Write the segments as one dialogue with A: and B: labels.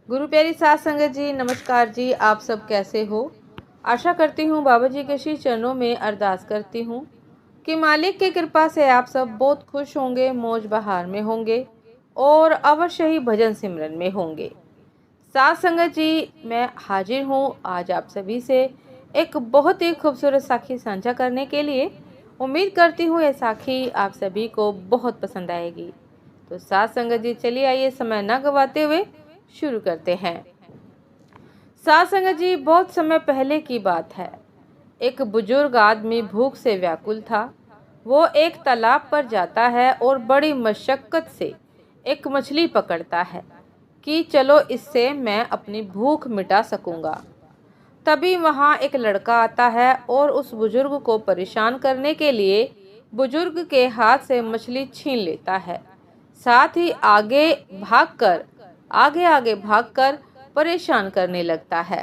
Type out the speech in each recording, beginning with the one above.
A: गुरु प्यारी साध संगत जी, नमस्कार जी। आप सब कैसे हो? आशा करती हूँ बाबा जी के श्री चरणों में अरदास करती हूँ कि मालिक की कृपा से आप सब बहुत खुश होंगे, मौज बहार में होंगे और अवश्य ही भजन सिमरन में होंगे। साध संगत जी, मैं हाजिर हूँ आज आप सभी से एक बहुत ही खूबसूरत साखी साझा करने के लिए। उम्मीद करती हूँ ये साखी आप सभी को बहुत पसंद आएगी। तो साध संगत जी, चलिए आइए समय न गवाते हुए शुरू करते हैं। साध संगत जी, बहुत समय पहले की बात है। एक बुजुर्ग आदमी भूख से व्याकुल था। वो एक तालाब पर जाता है और बड़ी मशक्कत से एक मछली पकड़ता है कि चलो इससे मैं अपनी भूख मिटा सकूंगा। तभी वहां एक लड़का आता है और उस बुजुर्ग को परेशान करने के लिए बुजुर्ग के हाथ से मछली छीन लेता है। साथ ही आगे आगे भागकर परेशान करने लगता है।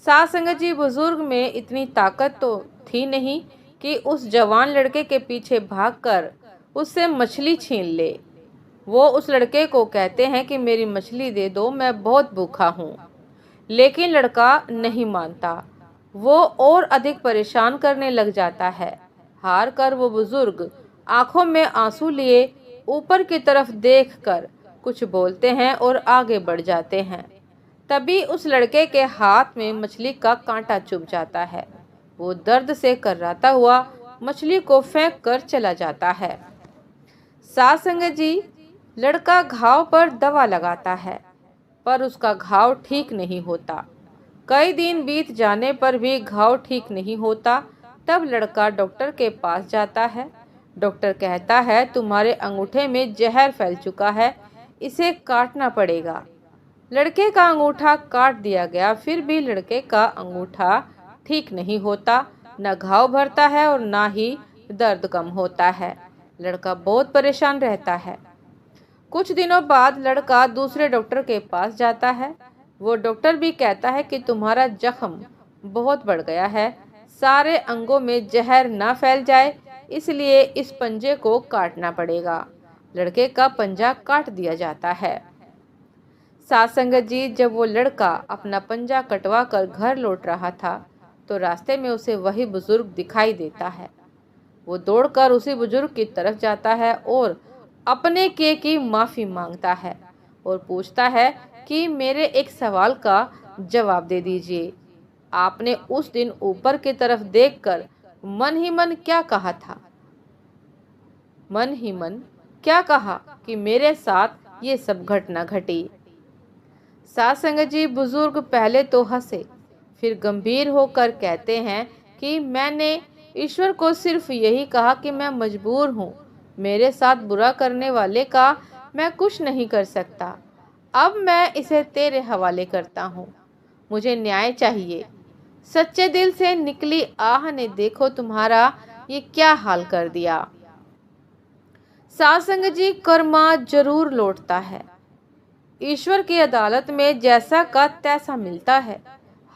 A: साथ संगत जी, बुजुर्ग में इतनी ताकत तो थी नहीं कि उस जवान लड़के के पीछे भागकर उससे मछली छीन ले। वो उस लड़के को कहते हैं कि मेरी मछली दे दो, मैं बहुत भूखा हूँ। लेकिन लड़का नहीं मानता। वो और अधिक परेशान करने लग जाता है। हार कर वो बुजुर्ग आंखों में आंसू लिए ऊपर की तरफ देखकर कुछ बोलते हैं और आगे बढ़ जाते हैं। तभी उस लड़के के हाथ में मछली का कांटा चुभ जाता है। वो दर्द से कर्राता हुआ मछली को फेंक कर चला जाता है। साथ संगत जी, लड़का घाव पर दवा लगाता है पर उसका घाव ठीक नहीं होता। कई दिन बीत जाने पर भी घाव ठीक नहीं होता। तब लड़का डॉक्टर के पास जाता है। डॉक्टर कहता है तुम्हारे अंगूठे में जहर फैल चुका है, इसे काटना पड़ेगा। लड़के का अंगूठा काट दिया गया, फिर भी लड़के का अंगूठा ठीक नहीं होता। न घाव भरता है और न ही दर्द कम होता है। लड़का बहुत परेशान रहता है। कुछ दिनों बाद लड़का दूसरे डॉक्टर के पास जाता है। वो डॉक्टर भी कहता है कि तुम्हारा जख्म बहुत बढ़ गया है, सारे अंगों में जहर ना फैल जाए, इसलिए इस पंजे को काटना पड़ेगा। लड़के का पंजा काट दिया जाता है। साथ संगत जी, जब वो लड़का अपना पंजा कटवा कर घर लौट रहा था तो रास्ते में उसे वही बुजुर्ग दिखाई देता है। वो दौड़कर उसी बुजुर्ग की तरफ जाता है और अपने किए की माफ़ी मांगता है और पूछता है कि मेरे एक सवाल का जवाब दे दीजिए। आपने उस दिन ऊपर की तरफ देखकर मन ही मन क्या कहा था? मन ही मन क्या कहा कि मेरे साथ ये सब घटना घटी? साथ संगत जी, बुजुर्ग पहले तो हंसे, फिर गंभीर होकर कहते हैं कि मैंने ईश्वर को सिर्फ यही कहा कि मैं मजबूर हूँ, मेरे साथ बुरा करने वाले का मैं कुछ नहीं कर सकता। अब मैं इसे तेरे हवाले करता हूँ, मुझे न्याय चाहिए। सच्चे दिल से निकली आह ने देखो तुम्हारा ये क्या हाल कर दिया। साथ संगत जी, कर्मा जरूर लौटता है। ईश्वर की अदालत में जैसा का तैसा मिलता है।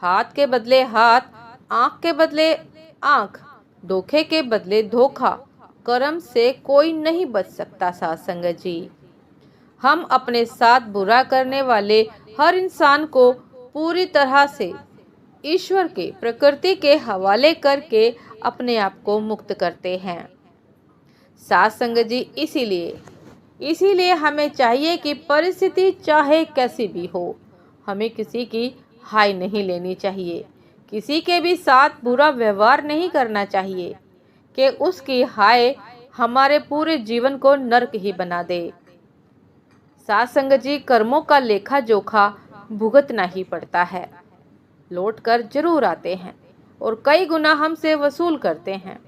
A: हाथ के बदले हाथ, आंख के बदले आंख, धोखे के बदले धोखा। कर्म से कोई नहीं बच सकता। साथ संगत जी, हम अपने साथ बुरा करने वाले हर इंसान को पूरी तरह से ईश्वर के प्रकृति के हवाले करके अपने आप को मुक्त करते हैं। साथ संगत जी, इसीलिए हमें चाहिए कि परिस्थिति चाहे कैसी भी हो, हमें किसी की हाय नहीं लेनी चाहिए। किसी के भी साथ बुरा व्यवहार नहीं करना चाहिए कि उसकी हाय हमारे पूरे जीवन को नरक ही बना दे। साथ संगत जी, कर्मों का लेखा जोखा भुगतना ही पड़ता है। लौट कर जरूर आते हैं और कई गुना हमसे वसूल करते हैं।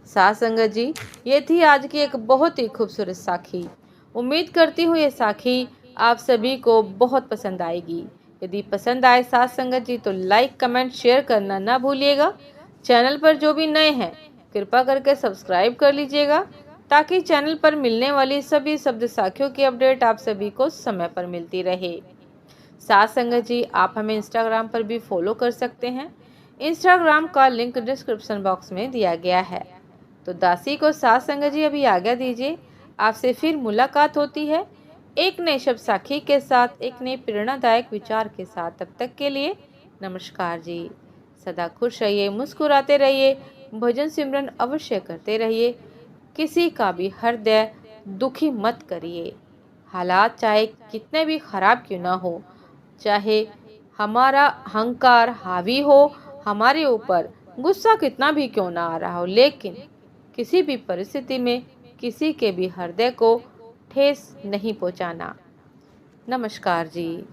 A: साथ संगत जी, ये थी आज की एक बहुत ही खूबसूरत साखी। उम्मीद करती हूँ ये साखी आप सभी को बहुत पसंद आएगी। यदि पसंद आए साथ संगत जी तो लाइक, कमेंट, शेयर करना ना भूलिएगा। चैनल पर जो भी नए हैं कृपा करके सब्सक्राइब कर लीजिएगा ताकि चैनल पर मिलने वाली सभी शब्द साखियों की अपडेट आप सभी को समय पर मिलती रहे। साथ संगत जी, आप हमें इंस्टाग्राम पर भी फॉलो कर सकते हैं। इंस्टाग्राम का लिंक डिस्क्रिप्शन बॉक्स में दिया गया है। तो दासी को साथ संगत जी अभी आज्ञा दीजिए, आपसे फिर मुलाकात होती है एक नए शब्द साखी के साथ, एक नए प्रेरणादायक विचार के साथ। तब तक के लिए नमस्कार जी। सदा खुश रहिए, मुस्कुराते रहिए, भजन सिमरन अवश्य करते रहिए। किसी का भी हृदय दुखी मत करिए। हालात चाहे कितने भी खराब क्यों ना हो, चाहे हमारा अहंकार हावी हो हमारे ऊपर, गुस्सा कितना भी क्यों ना आ रहा हो, लेकिन किसी भी परिस्थिति में किसी के भी हृदय को ठेस नहीं पहुंचाना। नमस्कार जी।